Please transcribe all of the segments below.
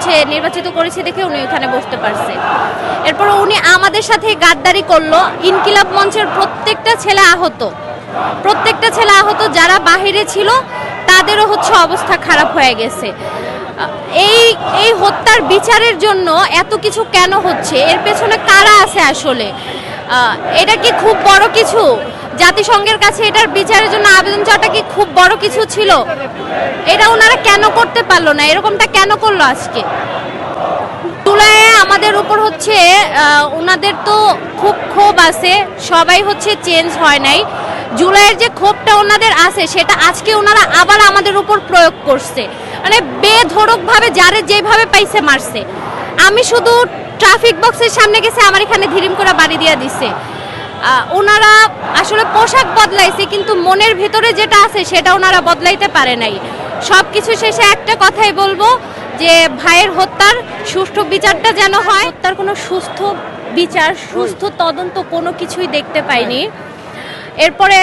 হচ্ছে নির্বাচিত করেছি দেখে উনি ওখানে বসতে পারছে। এরপর উনি আমাদের সাথে গাদ্দারি করলো। ইনকিলাব মঞ্চের প্রত্যেকটা ছেলে আহত, যারা বাহিরে ছিল তাদেরও হচ্ছে অবস্থা খারাপ হয়ে গেছে। এই হত্যার বিচারের জন্য এত কিছু কেন হচ্ছে, এর পেছনে কারা আছে আসলে? এটা কি খুব বড় কিছু? জাতিসংঘের কাছে এটার বিচারের জন্য আবেদন চাওয়াটা কি খুব বড় কিছু ছিল? এটা ওনারা কেন করতে পারলো না? এরকমটা কেন করলো আজকে? জুলাইয়ে আমাদের উপর হচ্ছে ওনাদের তো খুব ক্ষোভ আছে, সবাই হচ্ছে চেঞ্জ হয় নাই। জুলাইয়ের যে ক্ষোভটা ওনাদের আছে সেটা আজকে ওনারা আবার আমাদের উপর প্রয়োগ করছে, মানে বেধড়কভাবে যারে যেভাবে পাইছে মারছে। আমি শুধু ট্রাফিক বক্সের সামনে গেছে, আমার এখানে ধিরিম করে বাড়ি দিয়ে দিছে। ওনারা আসলে পোশাক বদলাইছে, কিন্তু মনের ভিতরে যেটা আছে সেটা ওনারা বদলাইতে পারে নাই। সব কিছু শেষে একটা কথাই বলবো যে ভাইয়ের হত্যার সুষ্ঠু বিচারটা যেন হয়। হত্যার কোনো সুস্থ বিচার, সুস্থ তদন্ত কোনো কিছুই দেখতে পাইনি। এরপরে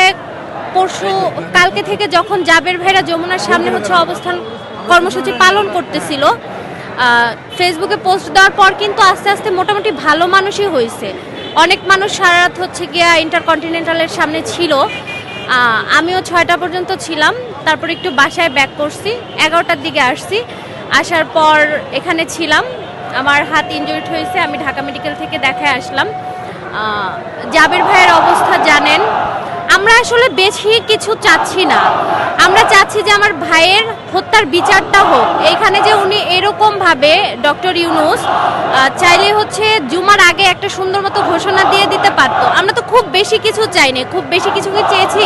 কালকে থেকে যখন জাবের ভাইরা যমুনার সামনে হচ্ছে অবস্থান কর্মসূচি পালন করতেছিল, ফেসবুকে পোস্ট দেওয়ার পর কিন্তু আস্তে আস্তে মোটামুটি ভালো মানুষই হয়েছে। অনেক মানুষ সারা রাত হচ্ছে গিয়া ইন্টারকন্টিনেন্টালের সামনে ছিল। আমিও 6টা পর্যন্ত ছিলাম, তারপর একটু বাসায় ব্যাক করছি, 11টার দিকে আসছি। আসার পর এখানে ছিলাম, আমার হাত ইনজুরিড হয়েছে, আমি ঢাকা মেডিকেল থেকে দেখায় আসলাম। জাবের ভাইয়ের অবস্থা জানেন। আমরা আসলে বেশি কিছু চাচ্ছি না, আমরা চাচ্ছি যে আমার ভাইয়ের হত্যার বিচারটা হোক। এইখানে যে উনি এরকমভাবে ডক্টর ইউনূস চাইলে হচ্ছে জুমার আগে একটা সুন্দর মতো ঘোষণা দিয়ে দিতে পারতো। আমরা তো খুব বেশি কিছু চাইনি, খুব বেশি কিছু কি চেয়েছি?